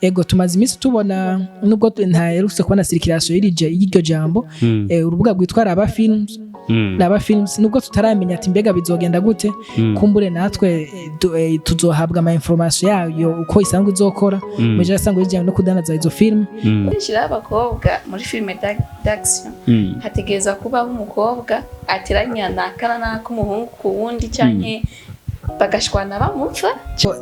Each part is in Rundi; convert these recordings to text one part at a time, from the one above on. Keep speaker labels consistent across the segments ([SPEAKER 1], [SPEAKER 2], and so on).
[SPEAKER 1] ego tumaze iminsi tubona nubwo ntaherutse kubona circulation y'iryo jambo urubuga rwitwa Raba Films nubwo tutaramenya ati mbega bizogenda gute kumbure natwe tuzohabwa ama information yayo uko isanzwe izokora mu gihe asanzwe bijyanye no kudanaza izo film
[SPEAKER 2] kwinjira abakobwa muri filme d'action hategereza kubaho umukobwa ateranya nakana n'akumuhungu ku wundi canke bagashwana bamupfa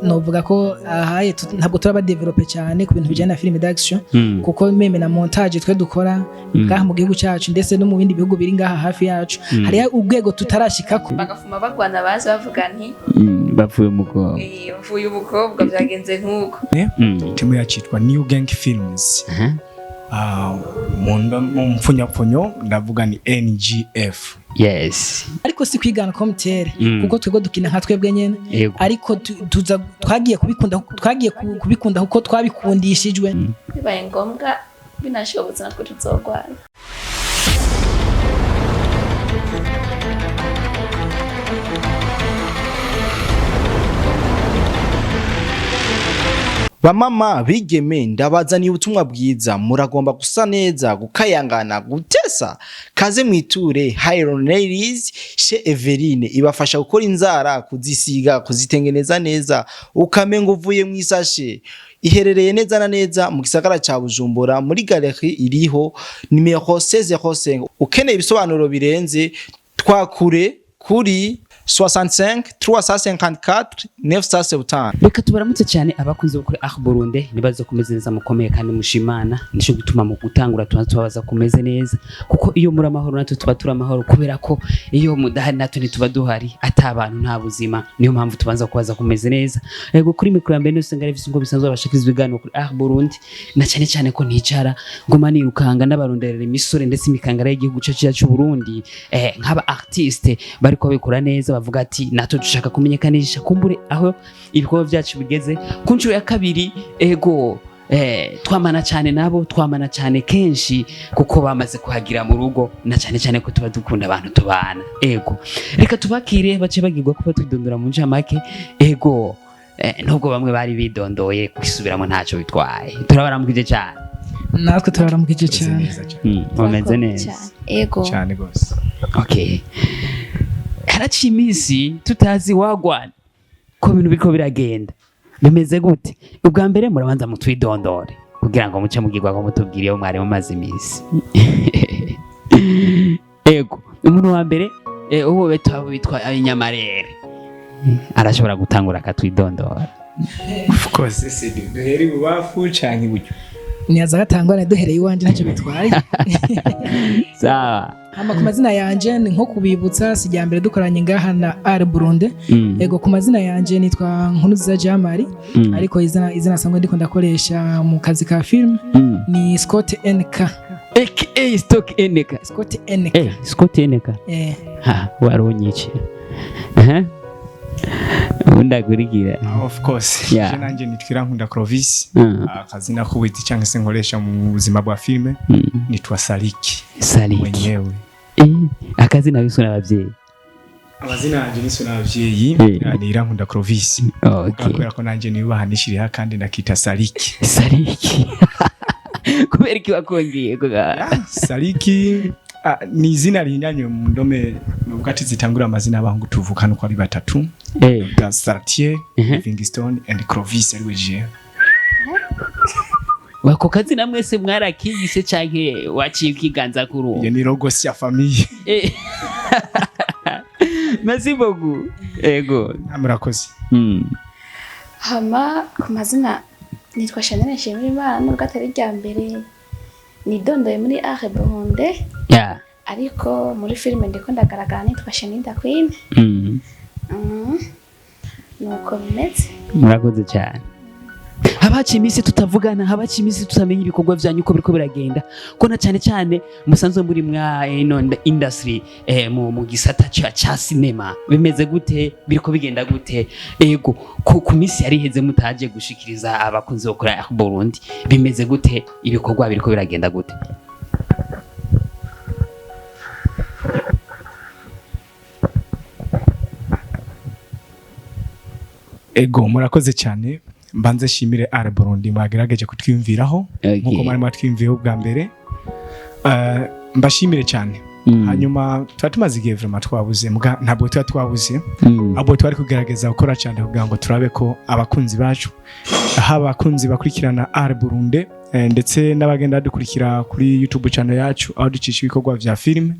[SPEAKER 1] novuga ko ahaye ntabwo turaba developer cyane ku bintu bijyana na film d'action kuko meme na montage twe dukora ngaha mu gihugu cyacu ndetse no mu bindi bihugu biri ngaha hafi yacu hari urwego tutarashikako
[SPEAKER 2] bagafuma bagwana bazi bavuga nti
[SPEAKER 3] bavuye umukobwa
[SPEAKER 2] bavuye umukobwa byagenze nkuko
[SPEAKER 4] timu yacitwa New Gang Films mu mpfunyapfunyo ndavuga ni N.G.F.
[SPEAKER 3] Yes.
[SPEAKER 1] Ariko si kwigana komitere kuko twego dukina nka twebwe nyene ariko twagiye kubikunda kuko twabikundishijwe
[SPEAKER 2] bibaye ngombwa binashobotse natwe tuzogwana
[SPEAKER 5] Bamama bigeme ndabazaniye ubutumwa bwiza muragomba gusa neza gukayangana gutesa kaze mwiture Hiron Ladies she Everine ibafasha gukora inzara kuzisiga kuzitengeneza neza ukamenga uvuye mwisashe iherereye neza na neza mu gisagara ca Bujumbura muri galerie iriho numero 1605 ukeneye ibisobanuro birenze twakure kuri 65 354 970.
[SPEAKER 3] Reka tubaramutse cyane abakunze gukora Burundi nibazo kumeze neza mukomeye kandi mushimana nisho gutuma mu gutangura tubaza kumeze neza kuko iyo muri amahoro natwe tuba turi amahoro kubera ko iyo mudahari natwe ntituba duhari atabantu nta buzima niyo mpamvu tubanza kubaza kumeze neza yego kuri mikro yambe nose ngare ngo bisanzwe abashakiriza ibiganiro kuri Burundi na cyane cyane ko nticara ngo mani rukanga n'abaronderera imisore ndetse imikangara y'igihugu cyacu Burundi nk'aba artiste bariko bikora neza bavuga ati nato dushaka kumenyekanisha kumbure aho ibikorwa byacu bigeze ku nshuro ya kabiri ego twamana cyane nabo twamana cyane kenshi kuko bamaze kuhagira mu rugo na cyane cyane ko tuba dukunda abantu tubana ego reka tubakire bace bagirwa kuba twidondora mu njamake ego nubwo bamwe bari bidondoye kwisubiramo ntacyo bitwaye turabaramukije cyane
[SPEAKER 1] natwe turabaramukije cyane
[SPEAKER 3] bameze neza
[SPEAKER 2] ego
[SPEAKER 4] cyane gose
[SPEAKER 3] okay haraciye iminsi tutazi wagwana ko ibintu biko biragenda bimeze gute ubwa mbere murabanza mutwidondore kugira ngo muce mugirwa ko mutubwire yo mwari mumaze iminsi ego umuntu wa mbere uwo bitwa inyamarere arashobora gutangura akatwidondora
[SPEAKER 4] of course c'est duheri bubafu canke buryo
[SPEAKER 1] niyaza gatangwana duhereye iwanje ntacyo bitwaye
[SPEAKER 3] sawa
[SPEAKER 1] hama ku mazina yanje ni nko kubibutsa sijya mbere dukoranye ngaha na Burundi ego ku mazina yanje nitwa Nkunuziza Jamari ariko izina sangwe ndiko ndakoresha mu kazi ka film ni Scott N.K.
[SPEAKER 3] aka Stock N.K.
[SPEAKER 1] Scott N.K.
[SPEAKER 3] Scott N.K. ha waronyice undagurigira
[SPEAKER 4] of course je nanje nitwira nkunda Clovis akazina kubiti cyangwa se nkoresha mu buzima bwa filme nitwa Saliki mwenyewe
[SPEAKER 3] akazina bisuna abavyeyi
[SPEAKER 4] amazina yanje nisuna abavyeyi nira nkunda Clovis kubera ko nanje nibahanishiriha kandi nakita Saliki
[SPEAKER 3] kubera ki wakongeye
[SPEAKER 4] Saliki ni izina rinyanye mu ndome ubwati zitangura amazina y'abahungu tuvukana uko ari batatu Sartier, Livingstone and Clovis ariwe
[SPEAKER 3] wako kazina mwese mwarakiyise canke waciye ikiganza kuru
[SPEAKER 4] iyo ni logo ya famille
[SPEAKER 3] merci beaucoup ego
[SPEAKER 4] amurakoze
[SPEAKER 2] hama ku mazina nitwa Chanel Nshimiyimana nubwo atari rya mbere nidondoye muri Burundi ariko muri filime ndiko ndagaragara nitwa Chanel Queen nuko bimeze
[SPEAKER 3] murakoze cyane habaci iminsi tutavugana habaci iminsi tutamenya ibikorwa byanyu uko biriko biragenda ko na cyane cyane musanzwe muri mwa industry mu gisata cha cinema bimeze gute biriko bigenda gute ego ku minsi yari heze mutaje gushikiriza abakunzi bakora Burundi bimeze gute ibikorwa biriko biragenda gute
[SPEAKER 4] ego murakoze cyane mbanze shimire Are Burundi mwagerageje kutwiyumviraho nkuko mwari mwatwiyumviyeho bwa mbere. Mbashimire cyane. Hanyuma tumaze igihe vraiment twabuze ntabwo twabuze abo twari kugerageza gukora cyane kugira ngo turabe ko abakunzi bacu abakunzi bakurikirana Are Burundi ndetse n'abagenda dukurikira kuri YouTube channel yacu aho ducisha ibikorwa vya filime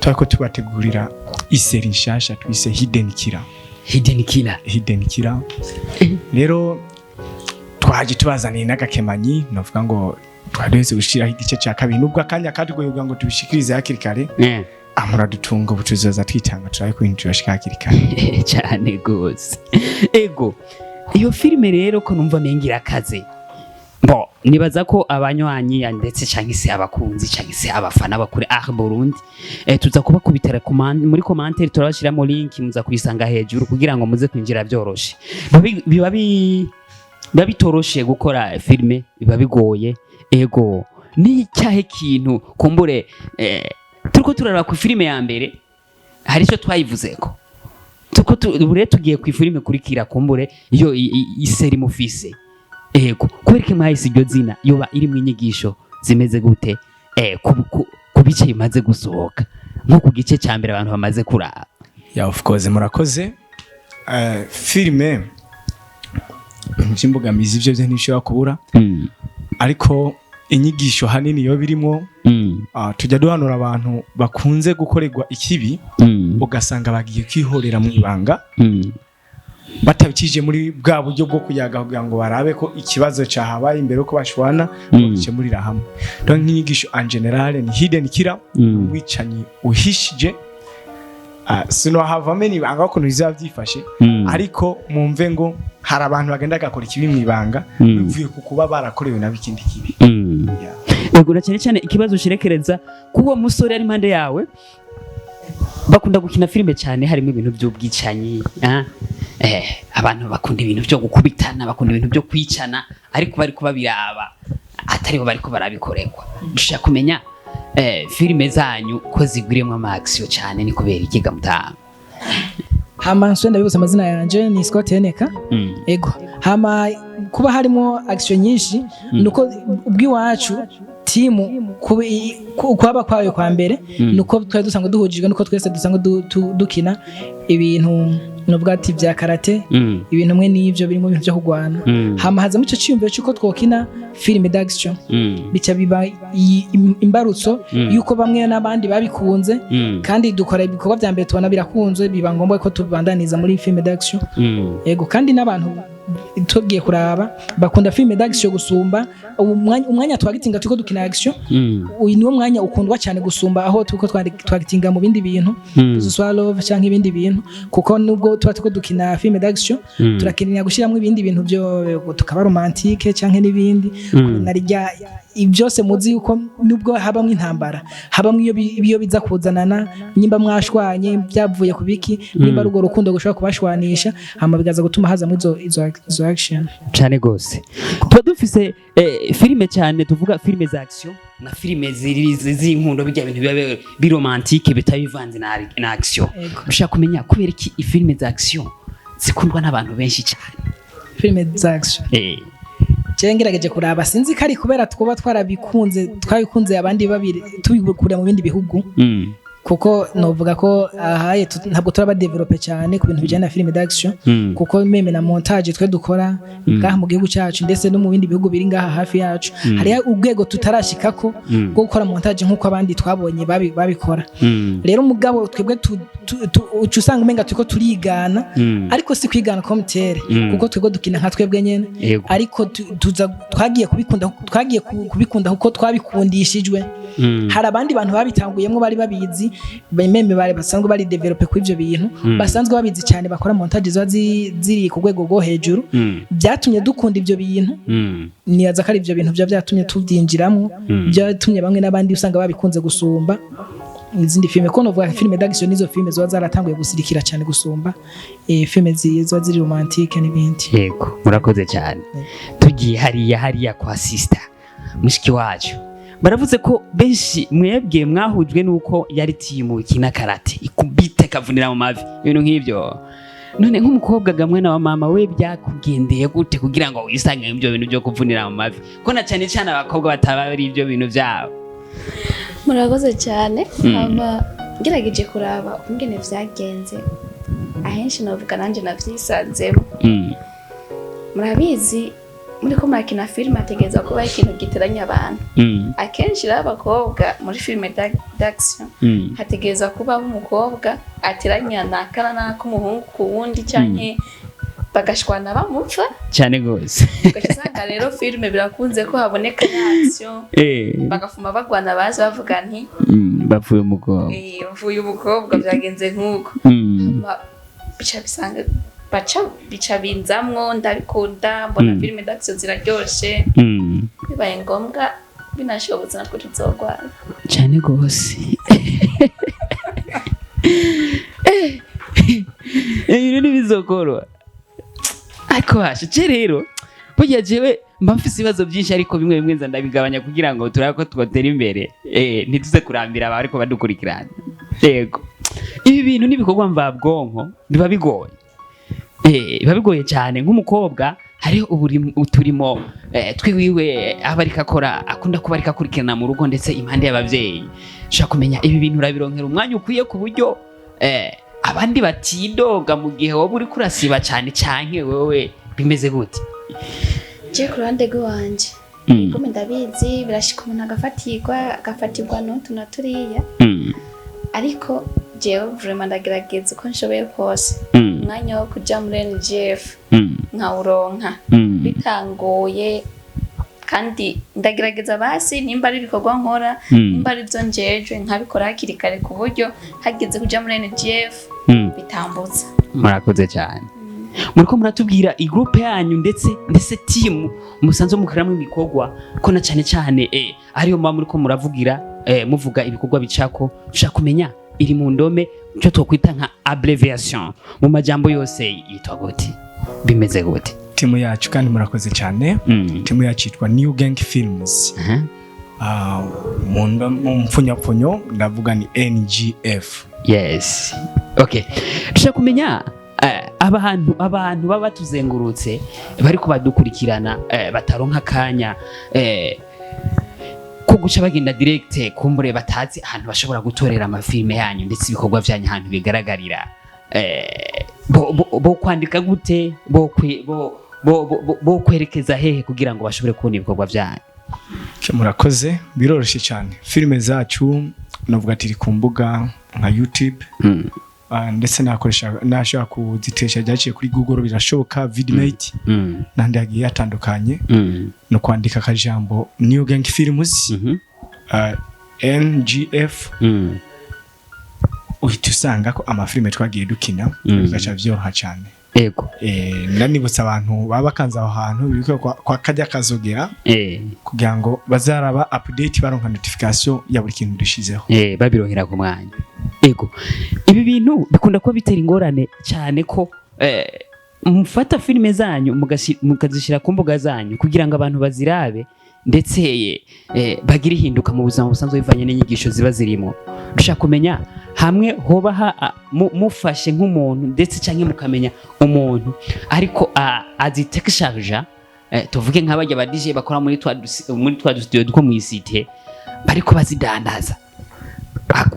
[SPEAKER 4] twako tubategurira iseri nshasha twise Hidden Killer. Rero twaje tubazaniye n'agakemanyi novuga ngo twadeze gushiraho igice cya kabiri nubwo akanya kadugoye kugira ngo tubishikirize hakiri kare amura dutunga ubutuzoza twitanga turabe ko ibintu bashika hakiri kare
[SPEAKER 3] cyane gose. Ego iyo filime rero ko numva mengira akaze nibaza ko abanywanyi ndetse cyangwa se abakunzi cyangwa se abafana bakuri Are Burundi tuza kuba kubitera muri commentaire turabashiramo link muza kuyisanga hejuru kugira ngo muze kwinjira byoroshe. Biba bitoroshe gukora filime, biba bigoye. Ego ni cyahe kintu kumbure turiko turara ku filime ya mbere hari cyo twayivuzeko bure tugiye ku filime kurikira kumbure iyo iseri mufise. Ego kubereke mwahise iryo zina yoba iri mu inyigisho zimeze gute ku bice bimaze gusohoka nko ku gice cya mbere abantu bamaze kuraba?
[SPEAKER 4] Of course murakoze. Filime imbogamizi ivyo ntishobora kubura ariko inyigisho hanini yo birimo tujya duhanura abantu bakunze gukorerwa ikibi ugasanga bagiye kwihorera mu ibanga batabikije muri bwa buryo bwo kuyaga kugira ngo barabe ko ikibazo cyahabaye imbere ko bashwana bakemurira hamwe. Donc inyigisho en general ni Hidden Killer wicanyi uhishije sino havame ni banga ko bizavyifashe ariko mumve ngo hari abantu bagenda gakora ikibi mu ibanga bivuye ku kuba barakorewe nabikindi kibi.
[SPEAKER 3] Ego cyane cyane ikibazo shirekereza kuwo musore ari mande yawe bakunda gukina filime cyane harimo ibintu by'ubwicanyi abantu bakunda ibintu byo gukubitana, bakunda ibintu byo kwicana ariko bari kuba biraba atari bo bari ko barabikorerwa. Dushaka kumenya filime zanyu ko zigwiremo amaxio cyane ni kubera ikiga mutanga.
[SPEAKER 1] Hama nswenda bibuse amazina yanje ni Scott Eneka. Ego hama kuba harimo action nyinshi nuko ubwiwacu timu kwaba kwayo kwa mbere nuko twari dusanga duhujijwe nuko twese dusanga dukina ibintu nubwo ati bya karate ibintu mwe n'ivyo birimo ibintu byo kugwana. Hama haza muco cyiyumviro cyuko twokina film d'action bica biba imbarutso yuko bamwe n'abandi babikunze kandi dukora ibikorwa bya mbere tubona birakunzwe biba ngombwa ko tubandaniza muri film d'action. Yego kandi n'abantu tugiye kuraba bakunda film d'action gusumba umwanya twagitinga tuko dukina action uyu niwo mwanya ukundwa cyane gusumba aho tuko twagitinga mu bindi bintu tuzuswa love cyangwa ibindi bintu kuko nubwo tuko dukina film d'action turakenera gushiramo ibindi bintu byo tukaba romantique cyangwa n'ibindi narijya ibyose muzi yuko nubwo habamwe intambara habamwe iyo biza kuzanana nyimba mwashwanye byavuye kubiki nimba rugo rukundo gushaka kubashwanisha hama bigaza gutuma haza muri izo action
[SPEAKER 3] cyane gose. Tuba dufise filime cyane tuvuga filime za action na filime z'inkundo bijya ibintu biba biromantique bitabivanze na action. Dushaka kumenya kubera iki filime za action zikundwa n'abantu benshi cyane.
[SPEAKER 1] Filime za action ngerageje kuraba sinzi kari kubera twuba twabikunze abandi babiri tubikura mu bindi bihugu kuko novuga ko ahaye ntabwo turaba developer cyane ku bintu bijyana na film d'action kuko meme na montage twe dukora ngaha mu gihugu cyacu ndetse no mu bindi bihugu biri ngaha hafi yacu hari urwego tutarashikako bwo gukora montage nkuko abandi twabonye babikora. Rero mugabo twebwe usanga umenga turiko turigana ariko si kwigana komitere kuko twebwe dukina nka twebwe nyene ariko twagiye kubikunda kuko twabikundishijwe. Hari abandi bantu babitanguyemo bari babizi meme bari basanzwe bari developer ku ivyo bintu basanzwe babizi cyane bakora montage zo ziri ku rwego rwo hejuru byatumye dukunda ivyo bintu niyaza kari ivyo bintu byatumye tubyinjiramo byatumye bamwe n'abandi usanga babikunze gusumba izindi filme ko novuga filme d'action nizo filme zo zaratanguye gusirikira cyane gusumba filme zo ziri romantique n'ibindi.
[SPEAKER 3] Yego murakoze cyane. Tugiye hariya kwa sister mushiki wacu baravuze ko benshi mwebwe mwahujwe nuko yari timu kina karate ikubite kavunira mu mavi ibintu nk'ivyo none nk'umukobwa gamwe na wa mama we byakugendeye gute kugira ngo wisange ibyo bintu byo kuvunira mu mavi ko na cyane cyane abakobwa batabari ibyo bintu byabo?
[SPEAKER 2] Murakoze cyane. Ngerageje kuraba ingene vyagenze ahenshi navuga nanje navyisanzemo. Murabizi muri ko makina film ategeza kuba ikintu giteranya abantu. Akenshi abakobwa muri film d'action hategeza kuba umukobwa ateranya nakara n'akumuhungu ku wundi canke bagashwana bamupfa
[SPEAKER 3] cyane gose.
[SPEAKER 2] Ugasanga rero film birakunze ko haboneka action bagafuma bagwana baje bavuga nti
[SPEAKER 3] bapfuye umukobwa.
[SPEAKER 2] Bapfuye umukobwa byagenze nkuko. Bica bisanga bica binzamwo ndabikunda mbona film d'action ziraryoshe. Bibaye ngombwa binashobotse natwe tuzogwana
[SPEAKER 3] cyane gose. Ibintu nibizokora ariko hashe rero burya jewe mba mfise ibibazo byinshi ariko bimwe bimwe nza ndabigabanya kugira ngo turako twotera imbere ntituze kurambira aba ariko badukurikirana. Yego ibi bintu nibikorwa mva bwonko biba bigoye biba bigoye cyane. Nk'umukobwa hariho uturimo twiwiwe abarika akora akunda kuba arika kurikirana mu rugo ndetse impande y'abavyeyi. Shaka kumenya ibi bintu urabironkera umwanya ukwiye ku buryo abandi batidoga mu gihe wowe uri kurasiba cyane canke wewe bimeze gute?
[SPEAKER 2] Je ku ruhande rwanje kuma ndabizi birashika umuntu agafatirwa n'utu na turiya ariko jewe vraiment ndagerageza uko nshoboye kose umwanya wo kuja muri N.G.F nkawuronka bitangoye kandi ndagerageza basi nimba ari ibikorwa nkora nimba ari byo njejwe nkabikora hakiri kare ku buryo hageze kuja muri N.G.F bitambutsa.
[SPEAKER 3] Murakoze cyane. Muriko muratubwira igroupe yanyu ndetse team musanze mukoramo ibikorwa ko na cyane cyane ariyo mama muriko muravugira muvuga ibikorwa bicako ushaka kumenya iri mu ndome cyo twokwita nka abbreviation mu majambo yose yitwa gute bimeze gute?
[SPEAKER 4] Timu yacu kandi murakoze cyane. Timu yacu yitwa New Gang Films. Mu mfunyapfunyo ndavuga ni N.G.F.
[SPEAKER 3] Yes. Okay. Dushaka kumenya abantu baba batuzengurutse bari kubadukurikirana bataronka kanya ko guca bagenda direct kumbure batazi ahantu bashobora gutorera amafilme yanyu ndetse ibikorwa byanyu ahantu bigaragarira bo kwandika gute bo kwerekeza hehe kugira ngo bashobore kubona ibikorwa byanyu?
[SPEAKER 4] Murakoze biroroshye cyane. Filme zacu navuga ati ku mbuga nka YouTube ndetse nashaka kuzitesha byaciye kuri Google birashoboka Vidmate nandi yagiye atandukanye no kwandika akajambo New Gang Films N.G.F uhita usanga ko amafilme twagiye dukina bigaca vyoha cyane.
[SPEAKER 3] Ego
[SPEAKER 4] ndanibutsa abantu baba bakanza aho hantu biko kwa kajya kazogera kugira ngo bazaraba update baronka notification ya buri kintu dushizeho
[SPEAKER 3] babirohera ku mwanya. Ego ibi bintu bikunda kuba bitera ingorane cyane ko mufata filme zanyu mukazishira ku mbuga zanyu kugira ngo abantu bazirabe ndetse bagira ihinduka mu buzima busanzwe bivanye n'inyigisho ziba zirimo. Dushaka kumenya hamwe hoba mufashe nk'umuntu ndetse cyangwa mukamenya umuntu ariko aziteka charge tuvuge nk'abajya ba DJ bakora muri twa studio duko mu isite bariko bazidandaza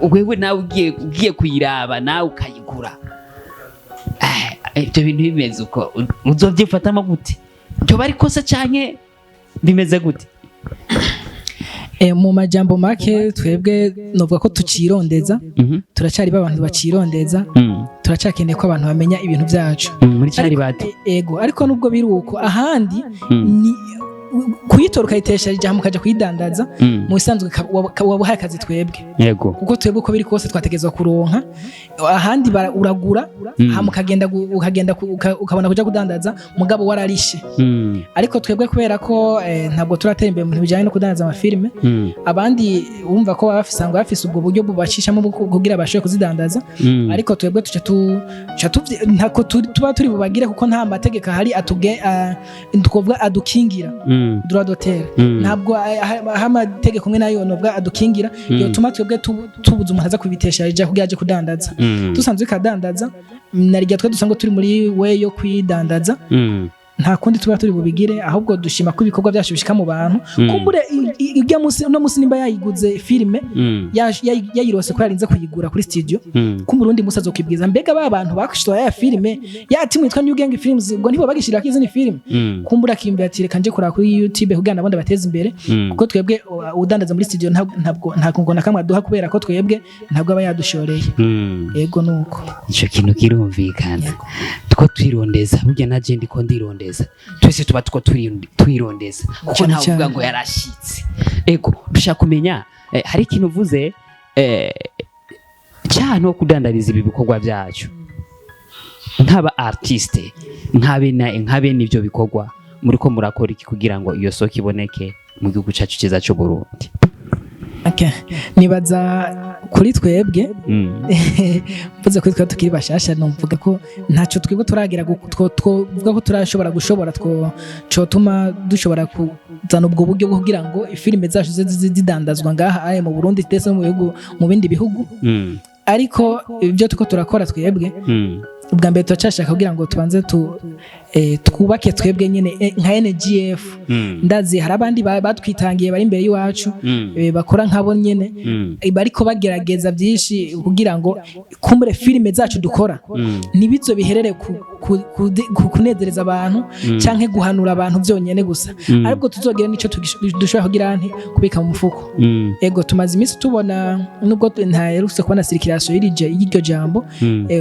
[SPEAKER 3] wewe nawe ugiye kuyiraba nawe ukayigura ibyo bintu bimeze uko uzovyifatamo gute? Byo bari kosa canke bimeze gute?
[SPEAKER 1] Mu majambo make twebwe novuga ko tukirondeza turacari abantu bakirondeza turacakeneye ko abantu bamenya ibintu byacu
[SPEAKER 3] muri cyari bato.
[SPEAKER 1] Ego ariko nubwo biruko ahandi ni kuyitora ukayitesha ijambo mukaja kuyidandaza mu isanzwe wabuhaye akazi twebwe.
[SPEAKER 3] Yego
[SPEAKER 1] kuko twebwe uko biri kose twategezwa kuronka ahandi uragura ukagenda ukabona kuja kudandaza mugabo wararishe. Ariko twebwe kubera ko ntabwo turatembe mu bijanye no kudandaza amafilme abandi wumva ko bafisanga bafise ubwo buryo bubashishamo kugira abashoye kuzidandaza ariko twebwe ntako tuba turi bubagire kuko nta mategeko hari twovuga adukingira droit d'auteur ntabwo amategeko mwe nayo novuga adukingira yo tuma twebwe tubuza umuntu aza kubitesha ije kugira aje kudandaza dusanzwe kadandaza narijya twe dusanga turi muri we yo kwidandaza nta kundi tuba turi bubigire ahubwo dushima ko ibikorwa byacu bishika mu bantu kumbure ijya musi nimba yayiguze filime yayirose ko yarinze kuyigura kuri studio kumbure undi musi azokibwiza mbega ba bantu bakishitoya ya filime yati mwitwa N.G.F films ubwo ntibo bagishira kizini filime kumbura kimbira ati reka nje kura kuri YouTube kugira nabonde bateze imbere kuko twebwe udandaza muri studio ntabwo nta kungona kamwe aduha kubera ko twebwe ntabwo aba yadushoreye yego nuko
[SPEAKER 3] ico kintu kirumvikana tuko twirondeza burya naje ndiko ndirondeza twese tuba tuko twirondeza kuko ntavuga ngo yarashitse ego dushaka kumenya hari ikintu uvuze cyane kudandariza ibi bikorwa byacu nk'aba artiste nkabe n'ivyo bikorwa muri ko murakora iki kugira ngo iyo soko iboneke mu gihugu cyacu cyiza cyo Burundi
[SPEAKER 1] nibaza kuri twebwe mvuze kuri twe tukiri bashasha numvuga ko ntacyo twebwe turagira twovuga ko gushobora cotuma dushobora kuzana ubwo buryo bwo kugira ngo filime zacu zidandazwa ngaha mu Burundi ndetse mu bindi bihugu ariko ibyo tuko turakora twebwe ubwa mbere turacashaka kugira ngo tubanze twubake twebwe nyine nka N.G.F ndazi hari abandi batwitangiye bari imbere y'iwacu bakora nkabo nyene bariko bagerageza byinshi kugira ngo kumbure filime zacu dukora nibizo biherere kunezereza abantu canke guhanura abantu byonyene gusa ariko tuzogera nico dushobora kugira nti kubika mu mufuko ego tumaze imisi tubona nubwo ntaherutse kubona circulation y'iryo jambo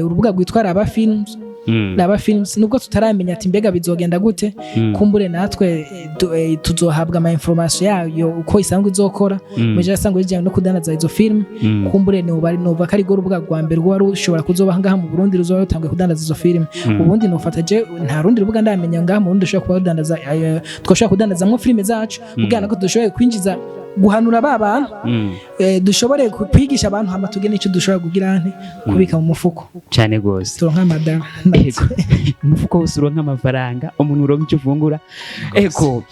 [SPEAKER 1] urubuga rwitwara aba films nubwo tutaramenya ati mbega bizogenda gute kumbure natwe tuzohabwa ama information yayo uko isanzwe izokora muje asanzwe bijyanye no kudandaza izo film kumbure ni ubari nova kari go rubuga rwa mbere rwo rushobora kuzoba ngaha mu Burundi ruzoba rutangwe kudandaza izo film ubundi nofata je nta rundi rubuga ndamenya ngaha mu Burundi dushobora kudandaza twoshobora kudandaza mu film zacu kugira ngo dushoboye kwinjiza guhanura baba dushobore kwigisha abantu hama tugene icyo dushobora kugira nte kubika mu mufuko
[SPEAKER 3] cyane gose
[SPEAKER 1] turonka madam
[SPEAKER 3] umufuko wose uronka amafaranga umuntu uronka icyo ufungura ego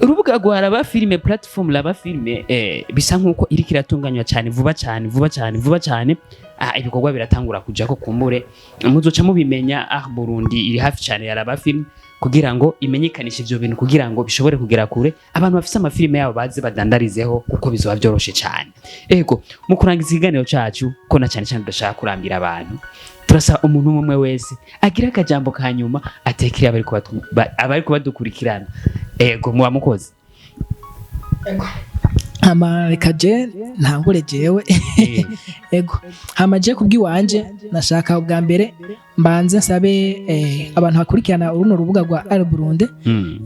[SPEAKER 3] urubuga rwa aba filime platform laba filime bisa nkuko iri kiratunganywa cyane vuba cyane ibikorwa biratangura kuja ko kumbure muzoca mubimenya Burundi iri hafi cyane ya aba filime kugira ngo imenyekanishe ivyo bintu kugira ngo bishobore kugera kure abantu bafise amafilime yabo bazi badandarizeho kuko bizoba byoroshe cyane ego mu kurangiza ikiganiro cacu ko na cyane ndashaka kurambira abantu turasaba umuntu umwe wese agira akajambo kanyuma atekere abari kubadukurikirana ego muba mukoze
[SPEAKER 1] reka je ntangure jewe ego je kubwiwanje nashaka ubwa mbere mbanze nsabe abantu bakurikirana uruno rubuga rwa Burundi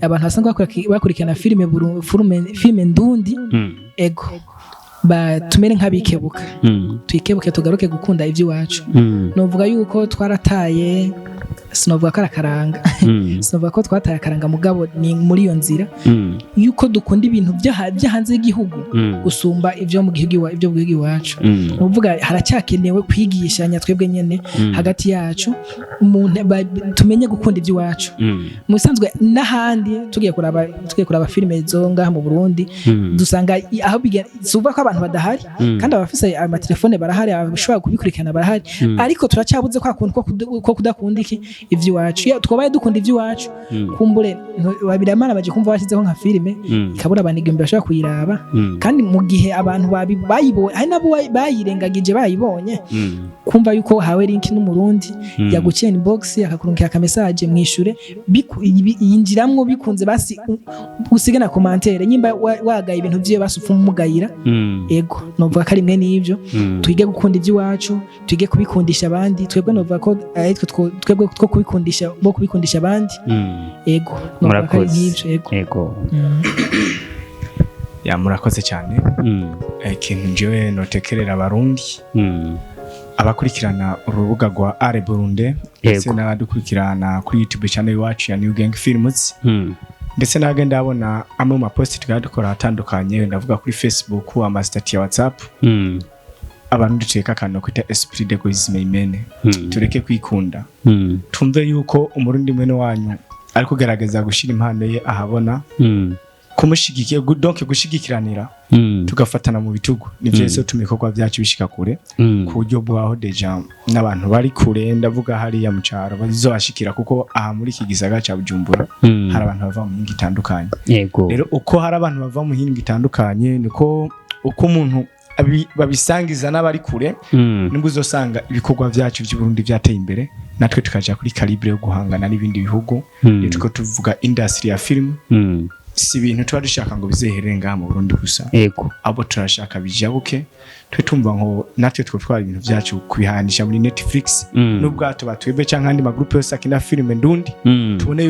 [SPEAKER 1] abantu basanzwe bakurikirana filime ndundi ego tumere nk'abikebuka twikebuke tugaruke gukunda iby'iwacu novuga yuko twarataye sinovuga ko arakaranga sinovuga ko twataye akaranga mugabo ni muri iyo nzira yuko dukunda ibintu by'hanze y'igihugu gusumba ibyo mu gihugu iwacu novuga haracyakenewe kwigishanya twebwe nyene hagati yacu tumenye gukunda iby'iwacu mu bisanzwe n'ahandi tugiye kuraba filime zo ngaha mu Burundi dusanga aho suva ko abantu badahari kandi abafise amatelefone barahari abashobora kubikurikirana barahari ariko turacyabuze kwa kuntu ko kudakunda iki ivy'iwacu twabaye dukunda ivy'iwacu kumbure babiramana baje kumva bashyizeho nka filime ikabura abanigimbe bashobora kuyiraba kandi mu gihe abantu bayibonye hari nabo bayirengagije bayibonye kumva yuko hawe link n'umurundi yaguciye inbox akakurungika ka message mwishure yinjiramwo bikunze basi usige na commentaire nyimba wagaye ibintu vyiwe basufa umugayira ego novuga ko ari mwe n'ivyo twige gukunda ivy'iwacu twige kubikundisha abandi twebwe novuga ko twebwe two kubikundisha abandi ego novuga ko ari nk'ivyo
[SPEAKER 3] ego
[SPEAKER 4] murakoze cyane ikintu njyewe notekerera abarundi abakurikirana urubuga rwa Burundi ndetse n'abadukurikirana kuri YouTube channel iwacu ya N.G.F Films ndetse nagenda abona amwe mu mapost twadukora atandukanye ndavuga kuri Facebook amastati ya WhatsApp abantu duceka kano kwita esprit d'egoisme imene tureke kwikunda tumve yuko umurundi mwene wanyu ari kugerageza gushira impano ye ahabona kumushigikiye donc gushigikiranira tugafatana mu bitugu nivyo yese tumikorwa byacu bishika kure ku buryo bwaho deja n'abantu bari kure ndavuga hariya mu cyaro bazobashikira kuko aha muri iki gisagara ca Bujumbura hari abantu bava mu hingi itandukanye
[SPEAKER 3] yego
[SPEAKER 4] rero uko hari abantu bava mu hingi itandukanye niko uko umuntu babisangiza n'abari kure nibwo uzosanga ibikorwa byacu by'u Burundi byateye imbere natwe tukaja kuri calibre yo guhangana n'ibindi bihugu tuko tuvuga industry ya film si ibintu tuba dushaka ngo bizeherere ngaha mu Burundi gusa
[SPEAKER 3] yego
[SPEAKER 4] abo turashaka bijabuke twe tumva ngo natwe twotwara ibintu byacu kubihanisha muri Netflix n'ubwato batwebe canke andi magroupe yose akina film ndundi tubone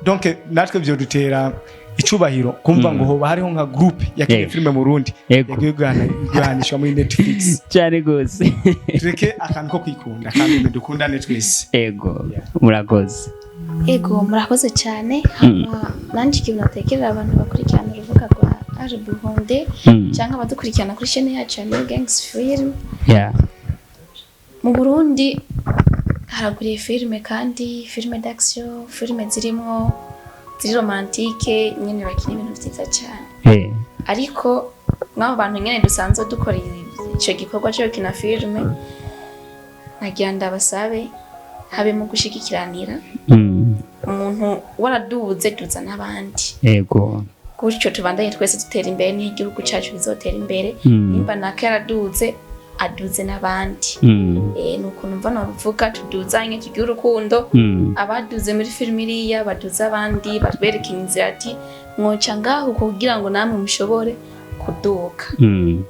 [SPEAKER 4] donc natwe byo dutera icubahiro kumva ngo hoba hariho nka groupe yakine filme mu Burundi yagihanishwa muri Netflix
[SPEAKER 3] cyane gose
[SPEAKER 4] tureke akantu ko kwikunda kandi dukundane twese
[SPEAKER 3] yego murakoze
[SPEAKER 2] ego murakoze cyane nanje ikintu natekerera abantu bakurikirana urubuga rwa Burundi cyangwa abadukurikirana kuri chaîne yacu ya N.G.F mu Burundi haraguriye filme kandi filme d'action filme zirimo ziri romantique nyene bakina ibintu byiza cyane ariko mwabo bantu nyene dusanzwe dukora ico gikorwa cyo kina filme nagira ndabasabe habe mu gushikikiranira umuntu waraduze duza n'abandi
[SPEAKER 3] yego
[SPEAKER 2] gutyo tubandanye twese dutera imbere n'igihugu cyacu bizotera imbere nimba naka yaraduze aduze n'abandi nuko numva navuga tuduzanye tugira urukundo abaduze muri filime iriya baduze abandi batwereka inzira ati mwoca ngaho kugira ngo namwe mushobore kuduka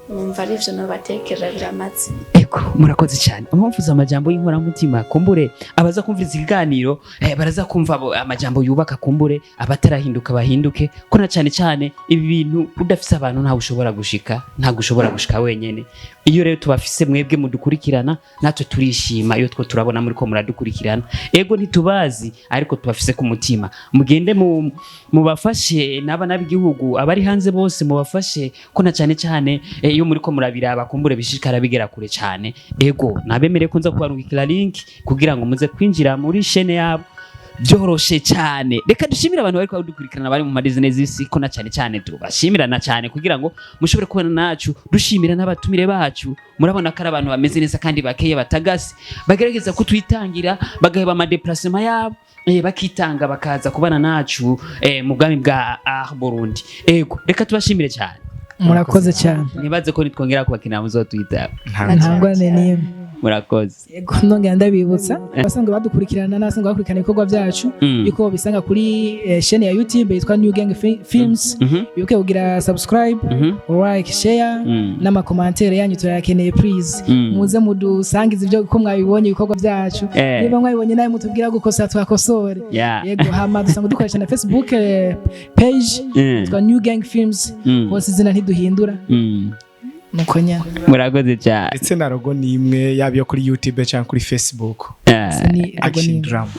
[SPEAKER 2] numva ari ivyo nobatekerera biramaze
[SPEAKER 3] eko murakoze cyane umumvuza amajambo y'inkoramutima kumbure abaza kumviriza ikiganiro baraza kumva amajambo yubaka kumbure abatarahinduka bahinduke ko na cyane ibi bintu udafise abantu nta ushobora gushika nta gushobora gushika wenyene iyo rero tubafise mwebwe mudukurikirana natwe turishima iyo two turabona muri ko muradukurikirana ego ntitubazi ariko tubafise ku mutima mugende mubafashe n'abana b'igihugu abari hanze bose mubafashe ko na cyane iyo muri ko murabiraba kumbure bishikara bigera kure cyane ego nabemere ko nza kubarungikira link kugira ngo muze kwinjira muri chaîne yabo byoroshe cyane reka dushimira abantu bari kwadukurikirana bari mu madizine z'isi ko na cyane tubashimirana cyane kugira ngo mushobore kubona nacu dushimira n'abatumire bacu murabona ko ari abantu bameze neza kandi bakeye batagase bagerageza kutwitangira bagaheba ama déplacement yabo bakitanga bakaza kubana nacu mu bwami bwa Burundi ego reka tubashimire cyane
[SPEAKER 1] murakoze cyane
[SPEAKER 3] nibaze ko nitwongera kubakina muzotwita
[SPEAKER 1] ntangwane niyo
[SPEAKER 3] murakoze
[SPEAKER 1] yego nongera ndabibutsa basanzwe badukurikirana nasanzwe bakurikirana ibikorwa byacu yuko bisanga kuri chaîne ya YouTube yitwa N.G.F yuko ugira subscribe like share n'ama commentaire yanyu turayakeneye please muze mudusangiza ibyo ko mwabibonye ibikorwa byacu niba mwabibonye nawe mutubwira gukosa twakosore yego hama dusanga dukoresha na Facebook page yitwa N.G.F hose izina ntiduhindura mukonya
[SPEAKER 3] murakoze cyane
[SPEAKER 4] ndetse na logo ni imwe yabyo kuri YouTube cyangwa kuri Facebook
[SPEAKER 1] ni
[SPEAKER 4] Action Drama